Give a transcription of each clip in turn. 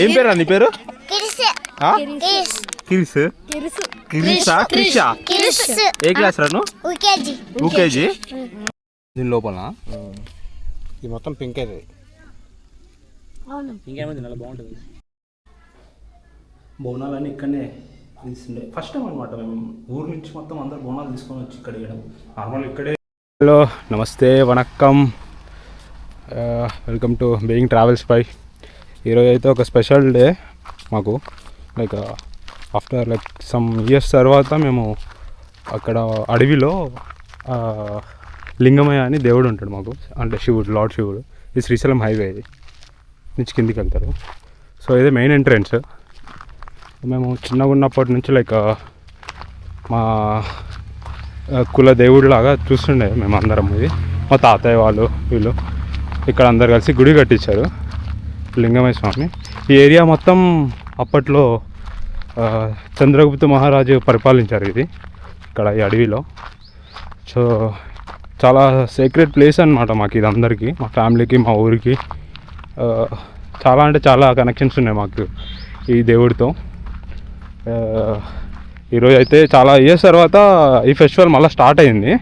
ఏం పేరు నీ పేరు? ఏ క్లాస్ రా నువ్వు? యూకేజీ. దీని లోపల ఇది మొత్తం పింక్ అయితే ఇంకేమైంది చాలా బాగుంటుంది. బోనాలని ఇక్కడనే తీసుండే ఫస్ట్ టైం అనమాట. మేము ఊరు నుంచి మొత్తం అందరు బోనాలు తీసుకొని వచ్చి ఇక్కడ వేయడం నార్మల్ ఇక్కడే. Hello namaste vanakkam, welcome to being travels పై. ఈరోజు అయితే ఒక స్పెషల్ డే మాకు. Like after like some years తర్వాత మేము అక్కడ అడవిలో లింగమయ్య అని దేవుడు ఉంటాడు మాకు, అంటే శివుడు, లార్డ్ శివుడు. ఇది శ్రీశైలం హైవే, ఇది నుంచి కిందికి వెళ్తారు. సో ఇదే మెయిన్ ఎంట్రన్స్. మేము చిన్నగా ఉన్నప్పటి నుంచి లైక్ మా కుల దేవుడు లాగా చూస్తుండే మేము అందరం. ఇది మా తాతయ్య వాళ్ళు వీళ్ళు ఇక్కడ అందరు కలిసి గుడి కట్టించారు, లింగమయ్య స్వామి. ఈ ఏరియా మొత్తం అప్పట్లో చంద్రగుప్త మహారాజు పరిపాలించారు ఇది ఇక్కడ ఈ అడవిలో. సో చాలా సీక్రెట్ ప్లేస్ అనమాట మాకు ఇది, అందరికీ, మా ఫ్యామిలీకి, మా ఊరికి. చాలా అంటే చాలా కనెక్షన్స్ ఉన్నాయి మాకు ఈ దేవుడితో. ఈరోజు అయితే చాలా ఇయర్స్ తర్వాత ఈ ఫెస్టివల్ మళ్ళీ స్టార్ట్ అయింది.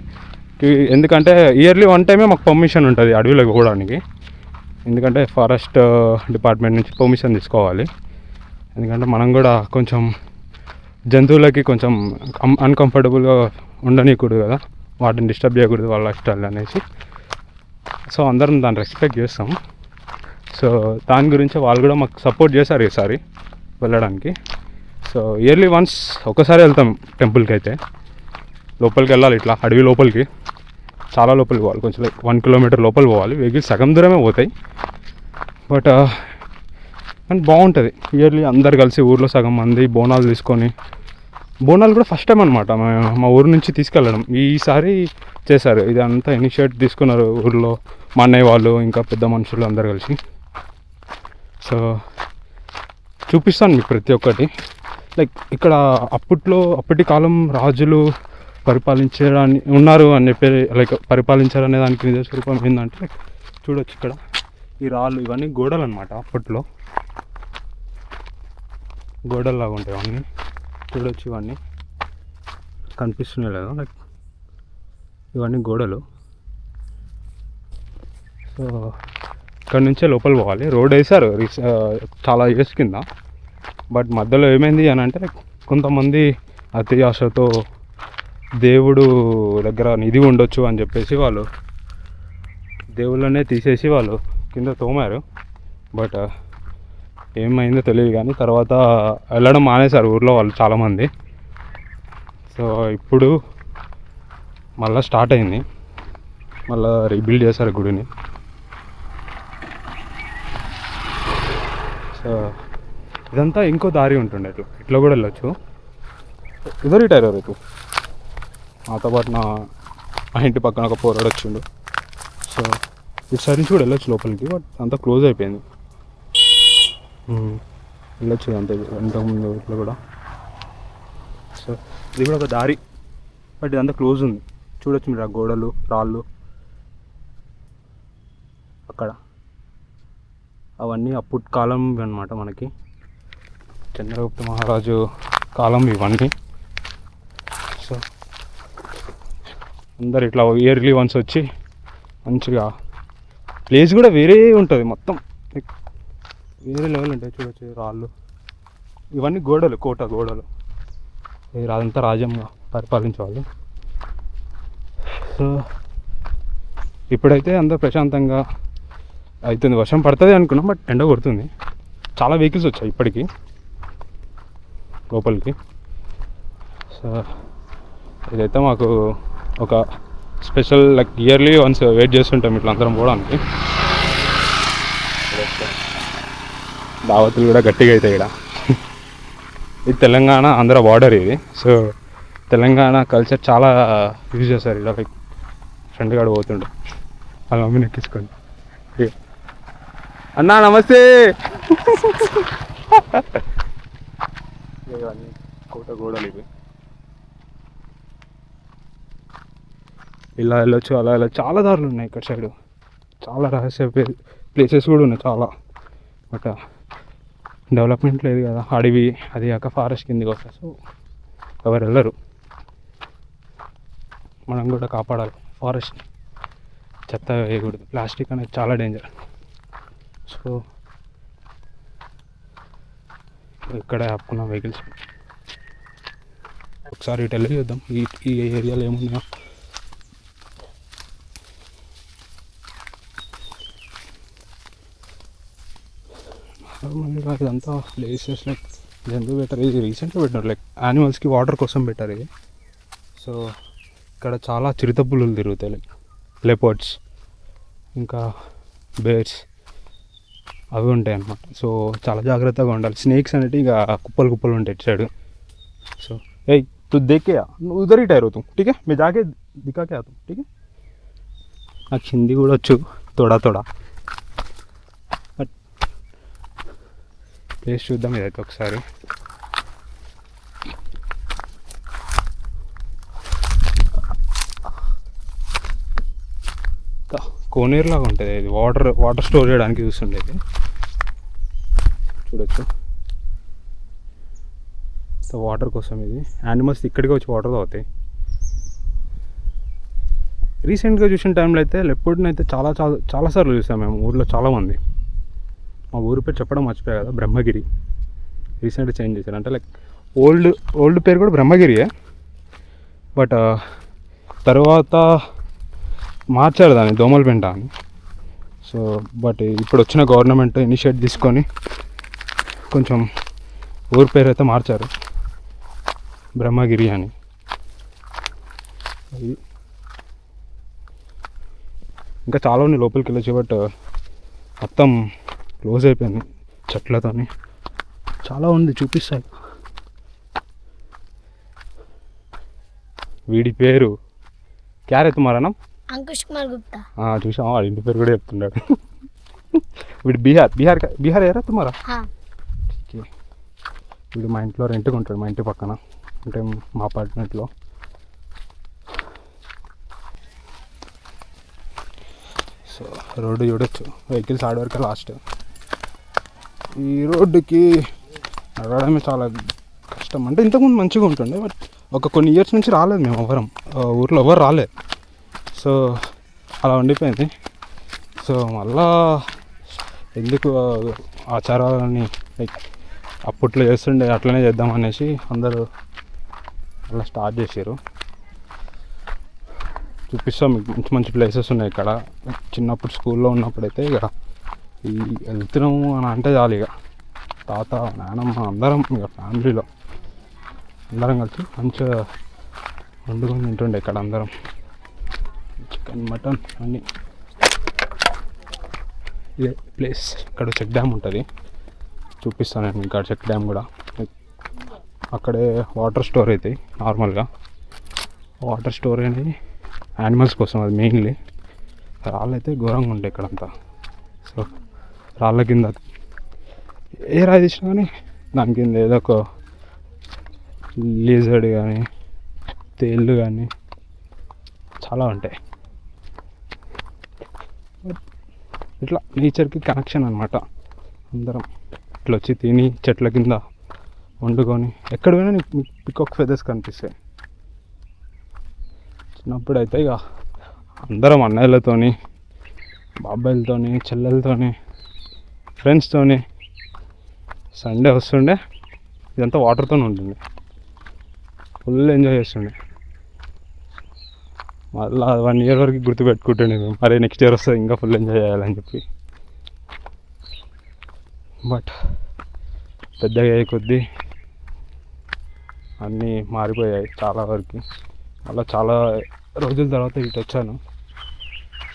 ఎందుకంటే ఇయర్లీ వన్ టైమే మాకు పర్మిషన్ ఉంటుంది అడవిలోకి పోవడానికి. ఎందుకంటే ఫారెస్ట్ డిపార్ట్మెంట్ నుంచి పర్మిషన్ తీసుకోవాలి. ఎందుకంటే మనం కూడా కొంచెం జంతువులకి కొంచెం అన్కంఫర్టబుల్గా ఉండనీయకూడదు కదా, వాటిని డిస్టర్బ్ చేయకూడదు వాళ్ళ ఇష్టాలు అనేసి. సో అందరం దాన్ని రెస్పెక్ట్ చేస్తాం. సో దాని గురించి వాళ్ళు కూడా మాకు సపోర్ట్ చేశారు ఈసారి వెళ్ళడానికి. సో ఇయర్లీ వన్స్ ఒకసారి వెళ్తాం టెంపుల్కి. అయితే లోపలికి వెళ్ళాలి, ఇట్లా అడవి లోపలికి, చాలా లోపలికి పోవాలి, కొంచెం 1 కిలోమీటర్ లోపల పోవాలి. వెహికల్స్ సగం దూరమే పోతాయి, బట్ అండ్ బాగుంటుంది. ఇయర్లీ అందరు కలిసి ఊర్లో సగం మంది బోనాలు తీసుకొని, బోనాలు కూడా ఫస్ట్ టైం అనమాట మా ఊరు నుంచి తీసుకెళ్ళడం. ఈసారి చేశారు, ఇది అంతా ఇనిషియేట్ తీసుకున్నారు ఊర్లో మా అన్నయ్య వాళ్ళు, ఇంకా పెద్ద మనుషులు అందరు కలిసి. సో చూపిస్తాను మీకు ప్రతి ఒక్కటి. లైక్ ఇక్కడ అప్పటి కాలం రాజులు పరిపాలించడానికి ఉన్నారు అని చెప్పి, లైక్ పరిపాలించారనే దానికి నిజ స్వరూపం ఏంటంటే లైక్ చూడొచ్చు ఇక్కడ ఈ రాళ్ళు, ఇవన్నీ గోడలు అనమాట. అప్పట్లో గోడల్లాగా ఉంటాయి అవన్నీ, చూడొచ్చు. ఇవన్నీ కనిపిస్తున్నాయి లేదా, లైక్ ఇవన్నీ గోడలు. సో ఇక్కడ నుంచే లోపల పోవాలి. రోడ్ వేశారు చాలా ఇయర్స్ కింద, బట్ మధ్యలో ఏమైంది అని అంటే కొంతమంది అతి ఆశతో దేవుడు దగ్గర నిధి ఉండొచ్చు అని చెప్పేసి వాళ్ళు దేవుళ్ళనే తీసేసి వాళ్ళు కింద తోమారు. బట్ ఏమైందో తెలియదు, కానీ తర్వాత వెళ్ళడం మానేశారు ఊర్లో వాళ్ళు చాలామంది. సో ఇప్పుడు మళ్ళీ స్టార్ట్ అయింది, మళ్ళీ రీబిల్డ్ చేశారు గుడిని. సో ఇదంతా ఇంకో దారి ఉంటుండే, ఇట్లా కూడా వెళ్ళొచ్చు. ఇద్దరు రిటైర్ రేపు నాతో పాటు మా ఇంటి పక్కన ఒక పోరాడు వచ్చిండు. సో ఇటు సైడ్ నుంచి కూడా వెళ్ళొచ్చు లోపలికి, బట్ అంతా క్లోజ్ అయిపోయింది. వెళ్ళొచ్చు అంతే ఇంతకుముందు ఇట్లా కూడా. సో ఇది కూడా ఒక దారి, బట్ ఇదంతా క్లోజ్ ఉంది. చూడొచ్చు మీరు ఆ గోడలు, రాళ్ళు అక్కడ, అవన్నీ అప్పుడు కాలం అన్నమాట. మనకి చంద్రగుప్త మహారాజు కాలం ఇవన్నీ. సో అందరు ఇట్లా ఇయర్లీ వన్స్ వచ్చి మంచిగా, ప్లేస్ కూడా వేరే ఉంటుంది మొత్తం, వేరే లెవెల్ ఉంటాయి. చూడొచ్చు రాళ్ళు, ఇవన్నీ గోడలు, కోట గోడలు. అదంతా రాజ్యంగా పరిపాలించేవాళ్ళు. సో ఇప్పుడైతే అందరూ ప్రశాంతంగా అవుతుంది. వర్షం పడుతుంది అనుకున్నాం, బట్ ఎండ కొడుతుంది. చాలా వెహికల్స్ వచ్చాయి ఇప్పటికీ లోపలికి. సో ఇదైతే మాకు ఒక special, like yearly once wait చేస్తుంటాం ఇట్లా అందరం పోవడానికి. దావతులు కూడా గట్టిగా అవుతాయి ఇక్కడ. ఇది తెలంగాణ ఆంధ్ర బార్డర్ ఇది. సో తెలంగాణ కల్చర్ చాలా యూజ్ చేస్తారు ఇక్కడ. లైక్ ఫ్రెండ్ గాడు పోతుండే వాళ్ళ మమ్మీని ఎక్కించుకోండి. అన్నా నమస్తే. ఇవన్నీ కోట గోడలు ఇవి. ఇలా వెళ్ళొచ్చు, అలా వెళ్ళొచ్చు, చాలా దారులు ఉన్నాయి ఇక్కడ సైడు. చాలా రహస్య ప్లేసెస్ కూడా ఉన్నాయి చాలా. బట్ డెవలప్మెంట్ లేదు కదా, అడవి అది కాక ఫారెస్ట్ కిందకి వస్తుంది. సో ఎవరు వెళ్ళరు. మనం కూడా కాపాడాలి ఫారెస్ట్, చెత్త వేయకూడదు. ప్లాస్టిక్ అనేది చాలా డేంజర్. సో ఇక్కడే ఆపుకున్నాం వెహికల్స్. ఒకసారి ఇటు వెళ్ళి చూద్దాం ఈ ఏరియాలో ఏమున్నాయో. నార్మల్గా ఇదంతా ప్లేసెస్ లైక్ ఇది ఎందుకు పెట్టారు, ఇది రీసెంట్గా పెట్టారు, లైక్ యానిమల్స్కి వాటర్ కోసం పెట్టారు ఇది. సో ఇక్కడ చాలా చిరుతపులులు తిరుగుతాయి, లైక్ లెపర్డ్స్ ఇంకా బేర్స్ అవి ఉంటాయి అన్నమాట. సో చాలా జాగ్రత్తగా ఉండాలి. స్నేక్స్ అనేవి ఇక కుప్పలు కుప్పలు ఉంటాయి ఇటు సైడ్. సో ఏయ్ तू देख के आ, उधर ही ठहरो तुम, ठीक है, मैं जाके दिखा के आता हूँ, ठीक है. నాకు హిందీ కూడా వచ్చు తోడా తోడా. బట్ ప్లేస్ చూద్దాం ఇదైతే ఒకసారి. కోనేరు లాగా ఉంటుంది ఇది, వాటర్ స్టోర్ చేయడానికి చూస్తుండేది. చూడొచ్చు వాటర్ కోసం. ఇది యానిమల్స్ ఇక్కడికి వచ్చి వాటర్ తాగుతాయి. రీసెంట్గా చూసిన టైంలో అయితే లెపర్డ్ని అయితే చాలాసార్లు చూసాం మేము ఊర్లో. చాలామంది, మా ఊరి పేరు చెప్పడం మర్చిపోయా కదా, బ్రహ్మగిరి. రీసెంట్గా చేంజ్ చేశారు, అంటే లైక్ ఓల్డ్ పేరు కూడా బ్రహ్మగిరియే, బట్ తర్వాత మార్చారు దాన్ని దోమలపెంట అని. సో బట్ ఇప్పుడు వచ్చిన గవర్నమెంట్ ఇనిషియేట్ తీసుకొని కొంచెం ఊరి పేరు అయితే మార్చారు, బ్రహ్మగిరి అని. ఇంకా చాలా ఉన్నాయి లోపలికి వెళ్ళొచ్చు, బట్ మొత్తం క్లోజ్ అయిపోయింది చెట్లతోని. చాలా ఉంది, చూపిస్తాయి. వీడి పేరు క్యారే తుమారా నామ్? అంకుష్ కుమార్ గుప్తా. చూసాం, వాడి ఇంటి పేరు కూడా చెప్తున్నాడు. వీడు బీహార్ ఏరా తుమారా? వీడు మా ఇంట్లో రెంట్గా ఉంటాడు, మా ఇంటి పక్కన, అంటే మా అపార్ట్మెంట్లో. సో రోడ్డు చూడొచ్చు, వెహికల్స్ ఆడవరకే లాస్ట్. ఈ రోడ్డుకి నడవడమే చాలా కష్టం. అంటే ఇంతకుముందు మంచిగా ఉంటుండే, బట్ కొన్ని ఇయర్స్ నుంచి రాలేదు మేము ఊర్లో ఎవరు రాలేదు. సో అలా ఉండిపోయింది. సో మళ్ళా ఎందుకు ఆచారాలని లైక్ అప్పట్లో చేస్తుండే అట్లనే చేద్దాం అనేసి అందరూ అలా స్టార్ట్ చేశారు. చూపిస్తాం మీకు, మంచి మంచి ప్లేసెస్ ఉన్నాయి ఇక్కడ. చిన్నప్పుడు స్కూల్లో ఉన్నప్పుడైతే ఇక ఈ వెళ్తున్నాము అని అంటే చాలు, ఇక తాత నానమ్మ అందరం ఇక ఫ్యామిలీలో అందరం కలిసి మంచిగా వండుకొని తింటుండే ఇక్కడ అందరం, చికెన్ మటన్ అన్నీ. ఇదే ప్లేస్, ఇక్కడ చెక్ డ్యామ్ ఉంటుంది, చూపిస్తాను నేను ఇంకా చెక్ డ్యామ్ కూడా. అక్కడే వాటర్ స్టోర్ అవుతాయి నార్మల్గా. వాటర్ స్టోర్ అనేది యానిమల్స్ కోసం, అది మెయిన్లీ. రాళ్ళు అయితే ఘోరంగా ఉంటాయి ఇక్కడంతా. సో రాళ్ళ కింద ఏ రాయి తీసినా కానీ దాని కింద ఏదో ఒక లీజర్డ్ కానీ తేళ్ళు కానీ చాలా ఉంటాయి. ఇట్లా నేచర్కి కనెక్షన్ అనమాట. అందరం ఇట్లా వచ్చి తిని చెట్ల కింద వండుకొని ఎక్కడ పోయినా నీకు పికాక్ ఫెదర్స్ కనిపిస్తాయి. చిన్నప్పుడు అయితే ఇక అందరం అన్నయ్యలతోని, బాబాయిలతోని, చెల్లెలతోని, ఫ్రెండ్స్తోని సండే వస్తుండే. ఇదంతా వాటర్తో ఉంటుంది, ఫుల్ ఎంజాయ్ చేస్తుండే. మళ్ళీ 1 year వరకు గుర్తుపెట్టుకుంటుండే మేము, అరే నెక్స్ట్ ఇయర్ వస్తుంది ఇంకా ఫుల్ ఎంజాయ్ చేయాలని చెప్పి. బట్ పెద్దగా అయ్యే కొద్దీ అన్నీ మారిపోయాయి చాలా వరకు. అలా చాలా రోజుల తర్వాత ఇటు వచ్చాను.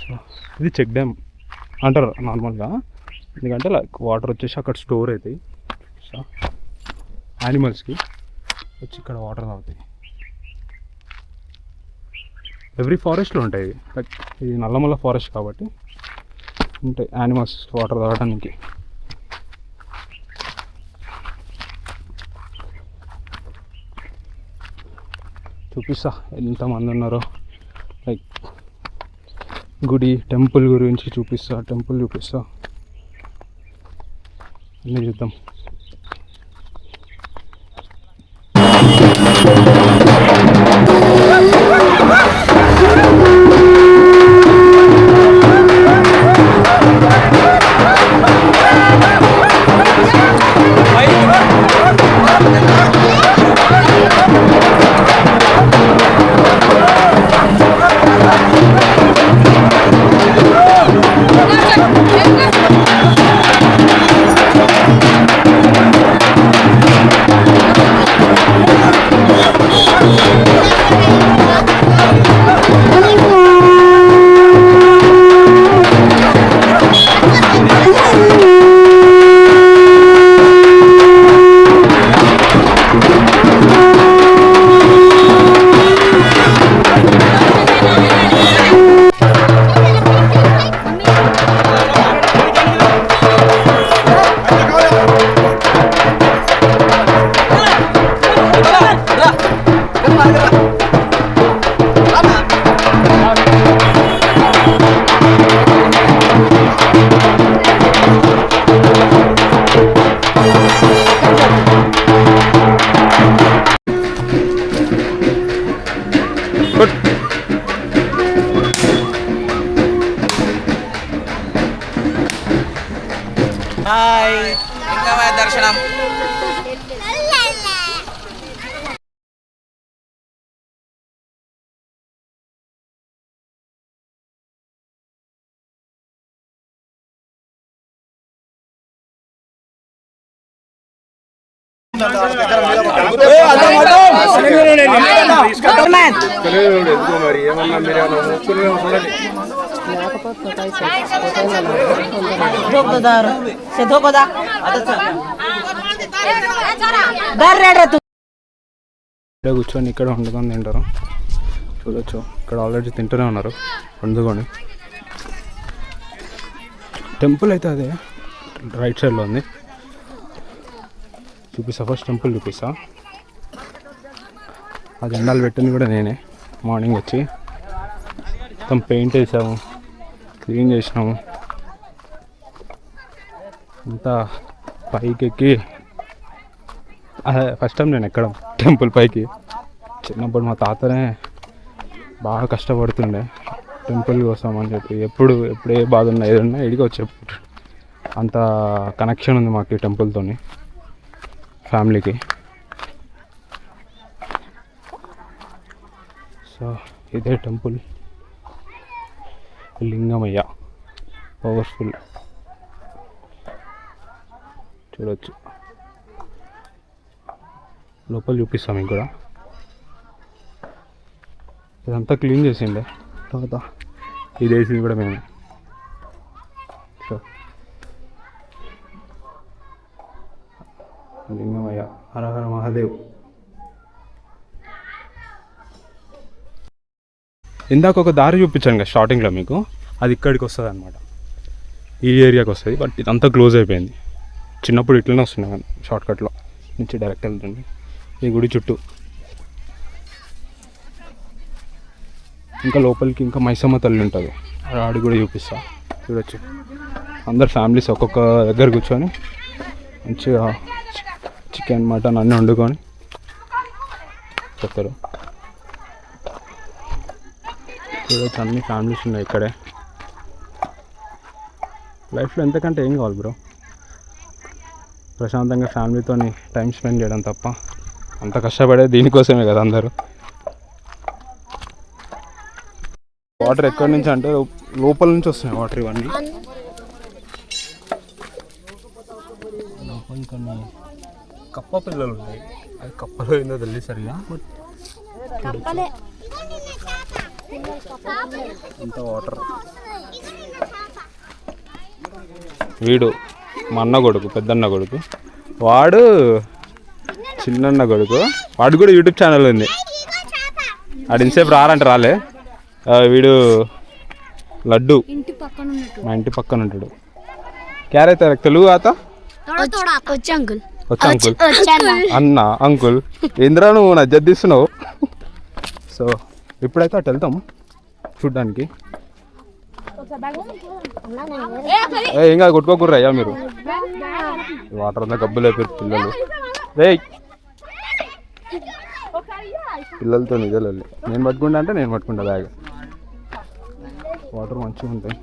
సో ఇది చెక్ డ్యామ్ అంటారు నార్మల్గా, ఎందుకంటే లైక్ వాటర్ వచ్చేసి అక్కడ స్టోర్ అవుతాయి. సో యానిమల్స్కి వచ్చి ఇక్కడ వాటర్ తాగుతాయి. ఎవ్రీ ఫారెస్ట్లో ఉంటాయి, లైక్ ఇది నల్లమల్ల ఫారెస్ట్ కాబట్టి ఉంటాయి యానిమల్స్ వాటర్ తాగడానికి. చూపిస్తా ఎంతమంది ఉన్నారో, లైక్ గుడి టెంపుల్ గురించి చూపిస్తా, టెంపుల్ చూపిస్తా. అన్నీ చూద్దాం. హాయ్ లింగమయ దర్శనం. కూర్చొని ఇక్కడ వండుకొని తింటారు. చూడొచ్చు ఇక్కడ ఆల్రెడీ తింటూనే ఉన్నారు వండుకొని. టెంపుల్ అయితే అదే రైట్ సైడ్లో ఉంది. చూపిస్తా, ఫస్ట్ టెంపుల్ చూపిస్తా. ఆ జెండాలు పెట్టింది కూడా నేనే. మార్నింగ్ వచ్చి మొత్తం పెయింట్ వేసాము, క్లీన్ చేసినాము. అంతా పైకి ఎక్కి ఫస్ట్ టైం నేను ఎక్కడం టెంపుల్ పైకి. చిన్నప్పుడు మా తాతనే బాగా కష్టపడుతుండే టెంపుల్ కోసం అని చెప్పి. ఎప్పుడు ఏ బాధ ఉన్నా ఏదన్నా ఇడికి వచ్చి అంత కనెక్షన్ ఉంది మాకు ఈ టెంపుల్తో, ఫ్యామిలీకి. సో ఇదే టెంపుల్ లింగమయ్య, పవర్ఫుల్. చూడొచ్చు, లోపల చూపిస్తాం మీకు కూడా. ఇదంతా క్లీన్ చేసిండే తర్వాత ఇది వేసింది కూడా మేము. సో లింగమయ్య, హర హర మహాదేవ్. ఇందాక ఒక దారి చూపించాను కదా స్టార్టింగ్లో మీకు, అది ఇక్కడికి వస్తుంది అనమాట, ఈ ఏరియాకి వస్తుంది. బట్ ఇదంతా క్లోజ్ అయిపోయింది. చిన్నప్పుడు ఇట్లనే వస్తున్నాయి షార్ట్కట్లో నుంచి డైరెక్ట్ వెళ్తుంది ఈ గుడి చుట్టూ. ఇంకా లోపలికి ఇంకా మైసమ్మ తల్లి ఉంటుంది, ఆడి కూడా చూపిస్తా. చూడొచ్చు, అందరు ఫ్యామిలీస్ ఒక్కొక్క దగ్గర కూర్చొని మంచిగా చికెన్ మటన్ అన్నీ వండుకొని చెప్తారు. చూడొచ్చు, అన్ని ఫ్యామిలీస్ ఉన్నాయి ఇక్కడే. లైఫ్లో ఎంతకంటే ఏం కావాలి బ్రో? ప్రశాంతంగా ఫ్యామిలీతో టైం స్పెండ్ చేయడం తప్ప. అంత కష్టపడే దీనికోసమే కదా అందరూ. వాటర్ ఎక్కడి నుంచి అంటే లోపల నుంచి వస్తున్నాయి వాటర్ ఇవన్నీ. లోపల కొన్ని కప్ప పిల్లలు ఉన్నాయి, అది కప్పలో ఏందో తెలియదు సరిగా. ఇంత వాటర్. వీడు మా అన్న కొడుకు, పెద్దన్న కొడుకు, వాడు చిన్నన్న కొడుకు, వాడు కూడా యూట్యూబ్ ఛానల్ ఉంది. వాడు ఇంతసేపు రారంటే రాలే. వీడు లడ్డు, మా ఇంటి పక్కన ఉంటాడు. క్యారైతే తెలుగు ఆత వచ్చా అంకుల్, అన్న అంకుల్ ఏంద్రా నువ్వు నా జద్దిస్తున్నావు. సో ఇప్పుడైతే అటు వెళ్తాం చూడ్డానికి. ఇంకా కొట్టుకోకూడదు అయ్యా మీరు. వాటర్ అంతా గబ్బులు అయిపోయారు పిల్లలు. రే పిల్లలతో నిజాలు నేను పట్టుకుంటా అంటే నేను పట్టుకుంటా బ్యాగ్. వాటర్ మంచిగా ఉంటాయి.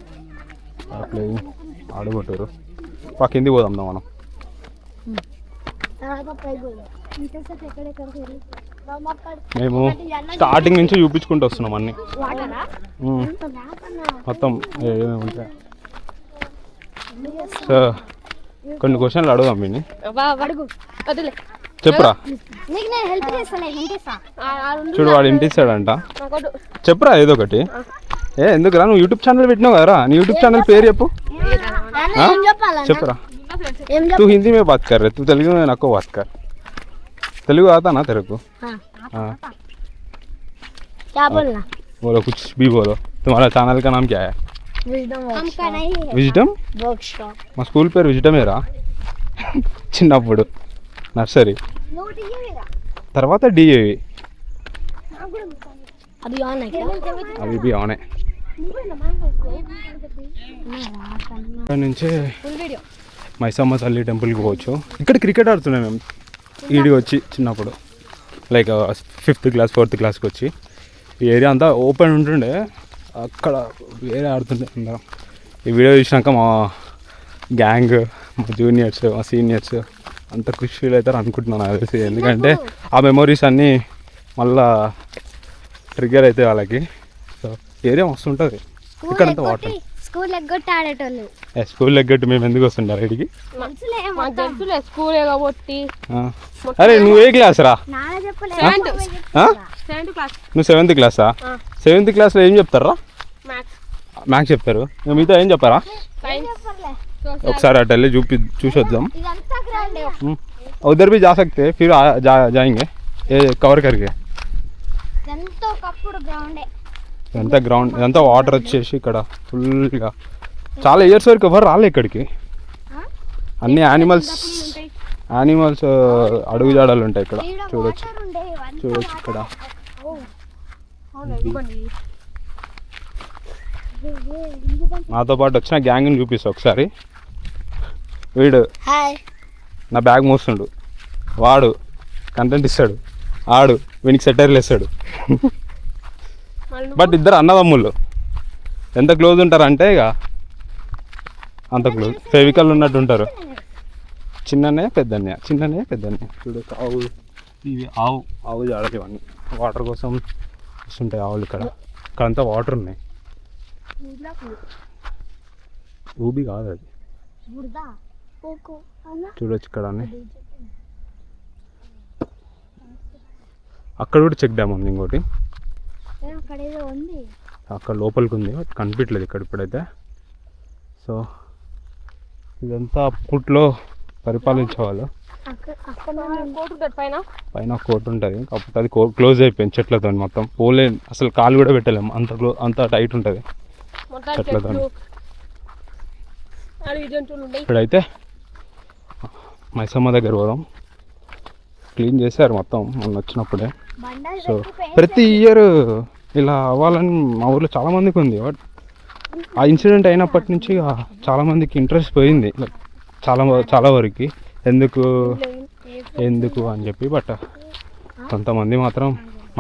అట్లే ఆడుకుంటారు. కిందికి పోదాం మనం. మేము స్టార్టింగ్ నుంచి చూపించుకుంటూ వస్తున్నాం అన్ని మొత్తం ఏమేమి ఉంటాయి. సో కొన్ని క్వశ్చన్లు అడుగుదాం మీని. చెప్పురా. చూడు వాడు ఇంటిస్తాడంట. చెప్పురా ఏదో ఒకటి. ఎందుకురా నువ్వు యూట్యూబ్ ఛానల్ పెట్టినావు కదరా. నీ యూట్యూబ్ ఛానల్ పేరు చెప్పు. చెప్పురా. तू हिंदी में बात कर रहे, तू तेलुगु में नको बात कर. तेलुगु आता ना तेरे को? हाँ. क्या बोलना? बोलो कुछ भी बोलो. तुम्हारा चैनल का नाम क्या है? Wisdom workshop. మా స్కూల్ పేరు విజడమేరా చిన్నప్పుడు నర్సరీ. తర్వాత డిఏవి. अभी ऑन है क्या? అవి బి ఆనే. ఇక్కడ నుంచే మైసమ్మ తల్లి టెంపుల్కి పోవచ్చు. ఇక్కడ క్రికెట్ ఆడుతున్నాం మేము ఈడి వచ్చి చిన్నప్పుడు, లైక్ 5th క్లాస్ 4th క్లాస్కి వచ్చి. ఈ ఏరియా అంతా ఓపెన్ ఉంటుండే, అక్కడ వేరే ఆడుతుండే అందరం. ఈ వీడియో చూసినాక మా గ్యాంగ్, మా జూనియర్స్, మా సీనియర్స్ అంత ఖుషి ఫీల్ అవుతారు అనుకుంటున్నాను నాకు తెలిసి. ఎందుకంటే ఆ మెమొరీస్ అన్నీ మళ్ళా ట్రిగ్గర్ అవుతాయి వాళ్ళకి. సో ఏరియా మస్తు ఉంటుంది. ఇక్కడంతా వాటర్. స్కూల్ ఎగ్గొట్టి ఆడేటోళ్ళు. స్కూల్ ఎగ్గొట్టి మేము ఎందుకు వస్తుంటారు ఇడికి? స్కూల్ ఎగబొట్టి. అరే నువ్వు ఏ క్లాస్ రా? నువ్వు 7th క్లాసా? 7th క్లాస్లో ఏం చెప్తారా? మ్యాథ్స్ చెప్తారు. మీతో ఏం చెప్పారా? ఒకసారి అటు వెళ్ళి చూసి వద్దాం. उधर भी जा सकते हैं, फिर जाएंगे ये कवर करके. ఇదంతా గ్రౌండ్, ఇదంతా వాటర్ వచ్చేసి ఇక్కడ ఫుల్గా. చాలా ఇయర్స్ వరకు ఎవరు రాలే ఇక్కడికి. అన్ని యానిమల్స్ అడుగు జాడలు ఉంటాయి ఇక్కడ. చూడొచ్చు ఇక్కడ. నాతో పాటు వచ్చిన గ్యాంగ్ని చూపిస్తా ఒకసారి. వీడు నా బ్యాగ్ మోస్తుండు, వాడు కంటెంట్ ఇస్తాడు, ఆడు వీనికి సెటైర్లు వేస్తాడు. బట్ ఇద్దరు అన్నదమ్ముళ్ళు ఎంత క్లోజ్ ఉంటారంటే ఇక అంత క్లోజ్, ఫెవికల్ ఉన్నట్టు ఉంటారు. చిన్ననే పెద్దన్నయ్య, చిన్ననే పెద్దన్నయ్య. చూడు ఆవు, ఇవి ఆవు జాడలు ఇవన్నీ వాటర్ కోసం వస్తుంటాయి ఆవులు. ఇక్కడంతా వాటర్ ఉన్నాయి. ఊబి కాదు అది. చూడొచ్చు ఇక్కడ అక్కడ కూడా చెక్ డ్యామ్ ఉంది ఇంకోటి. అక్కడ లోపలికి ఉంది, కనిపించలేదు ఇక్కడ ఇప్పుడైతే. సో ఇదంతా అప్పట్లో పరిపాలించేవాళ్ళు. పైన కోర్టు ఉంటుంది, కాకపోతే అది క్లోజ్ అయిపోయింది చెట్లతో మొత్తం. పోలే అసలు కాలు కూడా పెట్టలేము, అంత టైట్ ఉంటుంది చెట్లతో. ఇప్పుడైతే మైసమ్మ దగ్గర పోదాం. క్లీన్ చేశారు మొత్తం మొన్న వచ్చినప్పుడే. సో ప్రతి ఇయర్ ఇలా అవ్వాలని మా ఊర్లో చాలామందికి ఉంది. బట్ ఆ ఇన్సిడెంట్ అయినప్పటి నుంచి చాలామందికి ఇంట్రెస్ట్ పోయింది, చాలా వరకు. ఎందుకు అని చెప్పి. బట్ కొంతమంది మాత్రం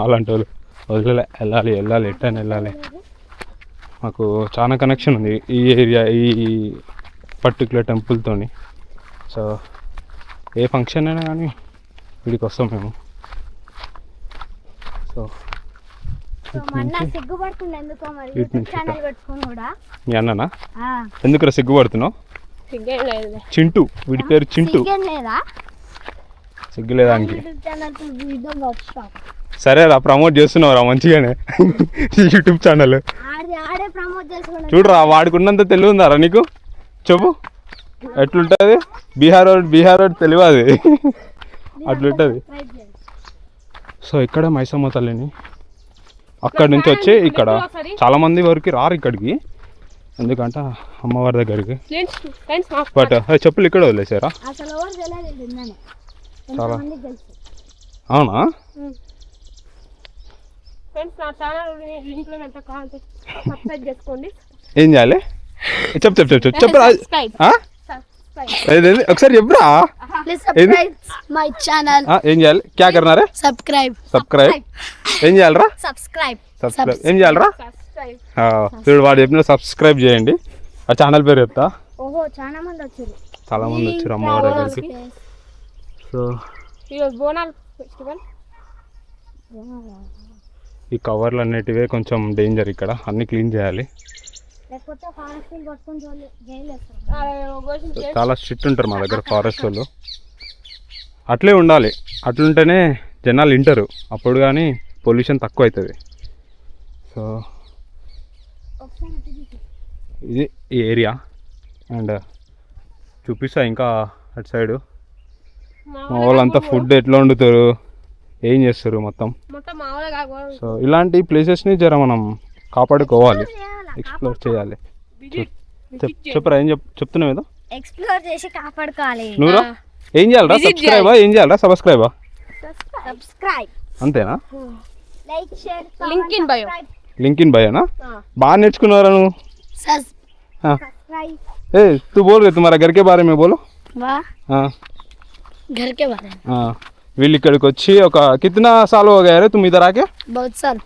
అలాంటి వాళ్ళు వదిలే, వెళ్ళాలి ఎట్టని వెళ్ళాలి. మాకు చాలా కనెక్షన్ ఉంది ఈ ఏరియా, ఈ పర్టికులర్ టెంపుల్తోని. సో ఏ ఫంక్షన్ అయినా కానీ వీడికి వస్తాం మేము. సో మీ అన్ననా? ఎందుకురా సిగ్గుపడుతున్నావు? చింటూ, వీడి పేరు చింటూ. సిగ్గులేదానికి? సరేరా ప్రమోట్ చేస్తున్నావురా మంచిగానే యూట్యూబ్ ఛానల్. చూడరా వాడికి ఉన్నంత తెలివి ఉందారా నీకు? చెప్పు ఎట్లుంటుంది? బీహార్ రోడ్ తెలివి అది అట్లుంటుంది. సో ఇక్కడ మైసమ్మ తల్లిని అక్కడి నుంచి వచ్చి ఇక్కడ చాలామంది వరకు రారు ఇక్కడికి, ఎందుకంటే అమ్మవారి దగ్గరికి. బట్ చెప్పులు ఇక్కడ వదిలేసారా? చాలా అవునా? ఏం చేయాలి చెప్పరా ఒకసారి చెప్పురా. My channel. ఏం చేయాలి? క్యా కర్నారే? సబ్స్క్రైబ్. ఏం చేయాలరా? సబ్స్క్రైబ్. ఏం చేయాలరా? చూడు వాడు చెప్పిన సబ్స్క్రైబ్ చేయండి. ఆ ఛానల్ పేరు చెప్తా. ఓహో చాలా మంది వచ్చారు. అమ్మవారి దగ్గరికి. సో ఈ కవర్లు అన్నిటివే కొంచెం డేంజర్, ఇక్కడ అన్ని క్లీన్ చేయాలి. చాలా స్ట్రిక్ట్ ఉంటారు మా దగ్గర ఫారెస్ట్ వాళ్ళు. అట్లే ఉండాలి, అట్లుంటేనే జనాలు వింటారు, అప్పుడు కానీ పొల్యూషన్ తక్కువ అవుతుంది. సో ఇది ఈ ఏరియా. అండ్ చూపిస్తా ఇంకా అటు సైడు మా వాళ్ళంతా ఫుడ్ ఎట్లా వండుతారు, ఏం చేస్తారు మొత్తం. సో ఇలాంటి ప్లేసెస్ని జర మనం కాపాడుకోవాలి, ఎక్స్ప్లోర్ చేయాలి. చెప్పరా ఏం చెప్తున్నావు ఏదో? ఎక్స్ప్లోర్ చేసి కాపాడుకోవాలి. నువ్వురా ఏం చేయాలరా? సబ్స్క్రైబా? ఏం చేయాలరా? సబ్స్క్రైబ్ అంతేనా? లైక్ షేర్ లింక్ ఇన్ బయోనా? బాగా నేర్చుకున్నారా నువ్వు? सब्सक्राइब. तू बोल रहे तुम्हारा घर के बारे में बोलो. वाह घर के बारे में. వీళ్ళు ఇక్కడికి వచ్చి ఒక कितना साल हो गया रे तुम इधर आके? बहुत साल.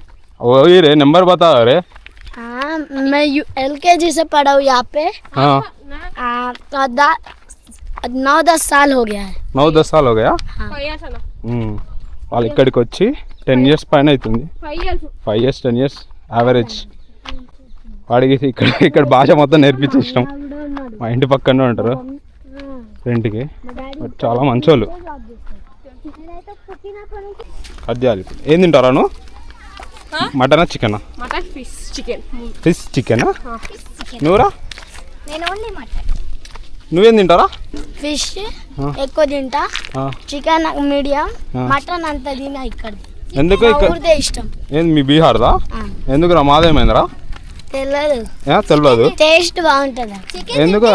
वही रे नंबर बता रे. हाँ मैं LKG से पढ़ा हूँ यहाँ पे. हाँ 9-10 साल हो गया है. 9-10 साल हो गया. వాళ్ళు ఇక్కడికి వచ్చి 10 years పైన అవుతుంది. 5 years 10 years యావరేజ్. వాడికి ఇక్కడ భాష మొత్తం నేర్పించేసినాం. మా ఇంటి పక్కనే ఉంటారు రెంట్కి. చాలా మంచోళ్ళు. అద్యాలి ఏం తింటారా నువ్వు? మటనా చికెనా? ఫిష్ చికెనా? నువ్వురా? నువ్వేం తింటారా? ఫిష్ ఎక్కువ తింటా, చికెన్ మీడియం, మటన్ అంత తినా. ఇక్కడ ఎందుకు? ఇక్కడ ఇష్టం. ఏంది మీ బీహార్దా? ఎందుకురా? మాదేమైందిరా? తెలియదు. టేస్ట్ బాగుంటుందా? ఎందుకు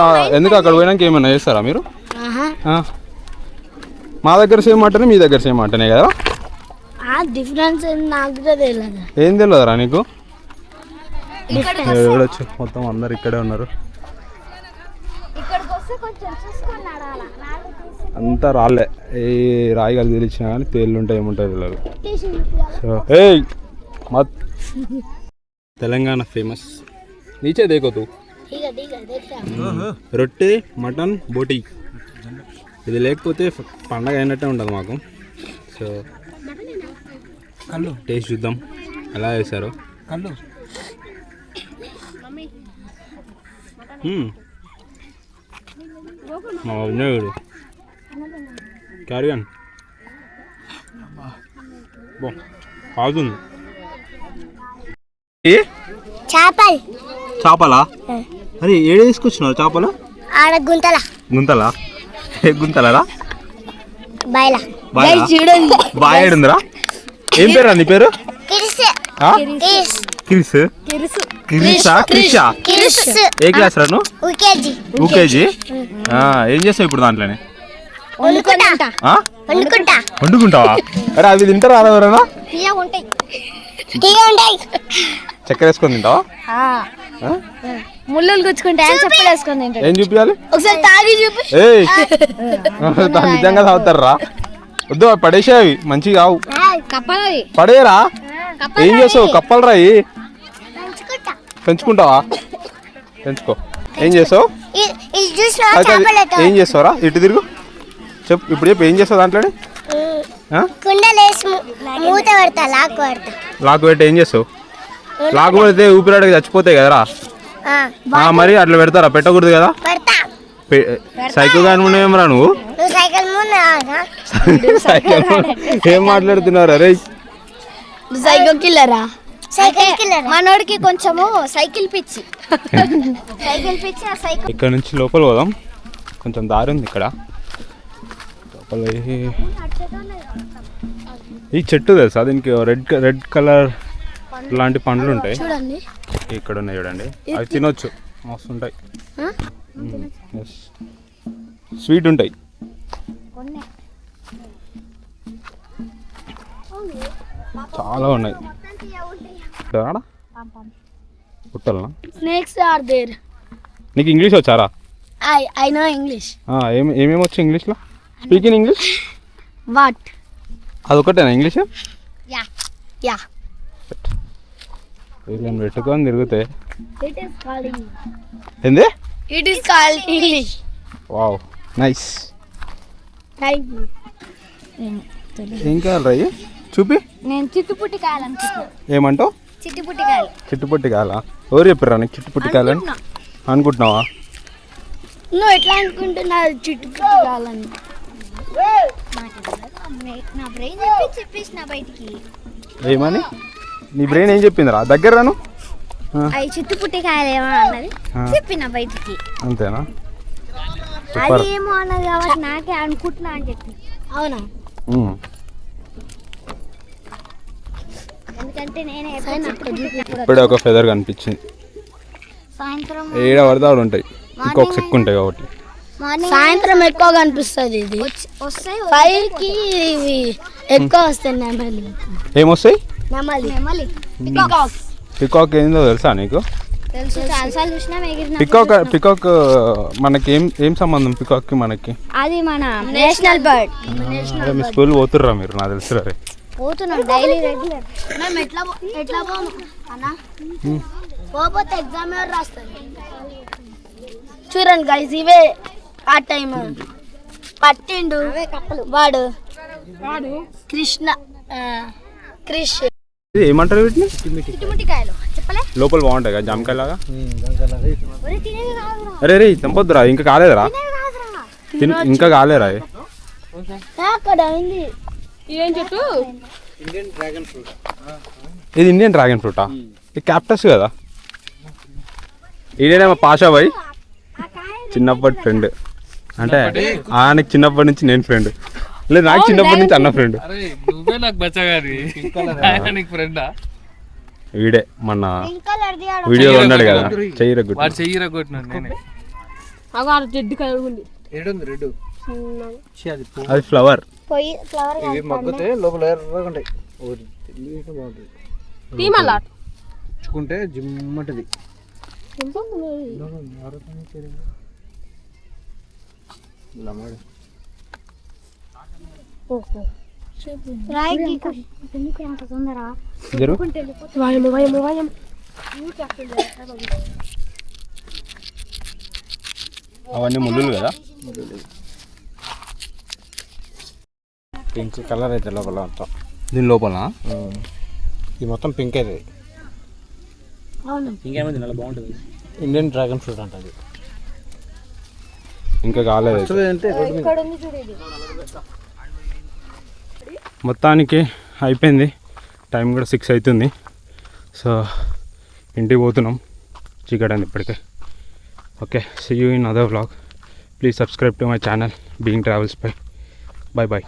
అక్కడ పోయినాక ఏమైనా చేస్తారా మీరు? మా దగ్గర సేమ్ మటనే, మీ దగ్గర సేమ్ మటనే కదా? డిఫరెన్స్ నాకు తెలియదు. ఏం తెలియదురా నీకు? చూడొచ్చు మొత్తం అందరు ఇక్కడే ఉన్నారు. అంతా రాళ్ళే. ఏ రాయి కలిసి తెలిసినా కానీ తేళ్ళు ఉంటాయి ఏముంటాయి తెలియదు. సో మత్ తెలంగాణ ఫేమస్. నీచే దేకో తూ. రొట్టె మటన్ బోటి, ఇది లేకపోతే పండగ అయినట్టే ఉంటుంది మాకు. సో టేస్ట్ చూద్దాం ఎలా చేశారు. మా విజయవాడు క్యారియన్ బాగుంది. చేపలా? అరే ఏడు తీసుకొచ్చినావు చేపలు? గుంతలా? ఏ గుంతలరా? బాయేడుందిరా. ఏం పేరు నీ పేరు? ఏ క్లాస్ రా నువ్వు? యూకేజీ. ఏం చేస్తావు ఇప్పుడు దాంట్లోనే? వండుకుంటావా? అరే అవి తింటారా ఎవరైనా? చక్కెర వేసుకొని తింటావా? ముళ్ళు గుచ్చుకుంటా చెప్పలు వేసుకొని తింటా. ఏం చూపించాలి? ఒకసారి తాగి చూపి. నిజంగా తాగుతారా? వద్దు పడేసే, అవి మంచిగా కావు. పడేయరా? ఏం చేస్తావు? కప్పలు రాయి పెంచుకుంటావా? పెంచుకో. ఏం చేస్తావు? ఏం చేస్తావురా? ఇటు తిరుగు చెప్పు. ఇప్పుడు చెప్పు ఏం చేస్తావు దాంట్లో? లాక్ పెట్టి ఏం చేస్తావు? లాక్ పెడితే ఊపిరాడికి చచ్చిపోతాయి కదరా. మరి అట్లా పెడతారా? పెట్టకూడదు కదా. సైకిల్ కానీ ఉండేమరా నువ్వు? సైకిల్ ఏం మాట్లాడుతున్నారా రే? సైకిల్ కిల్లరా? మనోడికి కొంచెము సైకిల్ పిచ్చి. ఇక్కడ నుంచి లోపల పోదాం. కొంచెం దారి ఉంది ఇక్కడ లోపల. ఈ చెట్టు తెలుసా? దీనికి రెడ్ కలర్ లాంటి పండ్లు ఉంటాయి. ఇక్కడ ఉన్నాయి చూడండి, అవి తినొచ్చు, మస్తుంటాయి, స్వీట్ ఉంటాయి. చాలా ఉన్నాయి. పుట్టలనా? Snakes are there. నీకు ఇంగ్లీష్ వచ్చారా? I know English. ఏమేమి వచ్చు ఇంగ్లీష్లో? Speak in English. వాట్? అదొకటేనా ఇంగ్లీష్? యా. వీళ్ళని పెట్టుకొని తిరిగితే ఇట్ ఈస్ కాలింగ్. ఏంది? It is called English. Wow nice. Thank you. ఏం కావాలి రయ్యి? చూపి. నేను చిట్టుపుట్టి కాయలు అనుకుంటున్నా. ఏమంటావు? చిట్టుపుట్టి కాయలు. చిట్టుపుట్టి కాయలా? ఎవరు చెప్పారా నీకు చిట్టుపుట్టి కాయలని? అనుకుంటున్నావా? నువ్వు ఎట్లా అనుకుంటున్నావు చిట్టుపుట్టి కాయాలని? నా బ్రెయిన్ చెప్పేసి నా బయటికి. ఏమని? నీ బ్రెయిన్ ఏం చెప్పిందిరా? దగ్గర రాను. అవి చిట్టుపుట్టి కాయలేమో అన్నది చెప్పిన బయటికి. అంతేనా? అది ఏమో అన్నది కాబట్టి నాకే అనుకుంటున్నా అని చెప్పి. అవునా? ఎందుకంటే నేనే ఇప్పుడే ఒక ఫెదర్ కనిపించింది. సాయంత్రం ఏడ పడితే ఆడ ఉంటాయి, ఇంకొక సిక్కు ఉంటాయి కాబట్టి. సాయంత్రం ఎక్కువ కనిపిస్తుంది. ఇది వస్తాయి 5కి ఇవి ఎక్కువ వస్తాయి. నెమలి. ఏమొస్తాయి? నెమలి. పికాక్ ఏందో తెలుసా నీకు? తెలుసు, చాలాసార్లు చూసినా. పికాక్ మనకి ఏం సంబంధం పికాక్కి మనకి? అది మన నేషనల్ బర్డ్. మీ స్కూల్ పోతుర్రా మీరు? నాకు తెలుసు రే. పోతున్నాం డైలీ రెగ్యులర్. మేము ఎట్లా పోము అన్న? పోతే ఎగ్జామ్ ఎవరు రాస్తారు? చూడండి గైస్, ఇవే ఆ టైం పట్టిండు వాడు కృష్ణ. క్రిష్. ఏమంటారు వీటిని? చిట్టుముట్టికాయలు చెప్పలే? లోపల బాగుంటాయి కదా జామకాయ లాగా. అరే రే తెంపొద్దురా, ఇంకా కాలేదురా. ఇంకా కాలేరా? అక్కడ ఉంది. ఏం చెట్టు? ఇది ఇండియన్ డ్రాగన్ ఫ్రూటా? ఇది క్యాప్టస్ కదా? ఇదేమో పాషాబాయ్ చిన్నప్పటి ఫ్రెండ్. అంటే ఆయనకి చిన్నప్పటి నుంచి నేను ఫ్రెండ్, లేదు నాకు చిన్నప్పటి నుంచి అన్న ఫ్రెండ్. నువ్వే నాకు బచ్చగారి ఫ్రెండా? వీడే మొన్న వీడియోలో ఉన్నాడు కదా, చెయ్యి రగొట్టినాను నేనే. అది ఫ్లవర్. చుకుంటే జిమ్మంటది. అవన్నీ ముళ్ళు కదా. పింక్ కలర్ అయితే లోపల మొత్తం. దీని లోపల ఇది మొత్తం పింక్ అయితే బాగుంటుంది. ఇండియన్ డ్రాగన్ ఫ్రూట్ అంటది. ఇంకా కాలేదు. మొత్తానికి అయిపోయింది. టైం కూడా 6 అవుతుంది. సో ఇంటికి పోతున్నాం, చీకటి అండి ఇప్పటికే. Okay, see you in other vlog. Please subscribe to my channel being travels. Bye bye.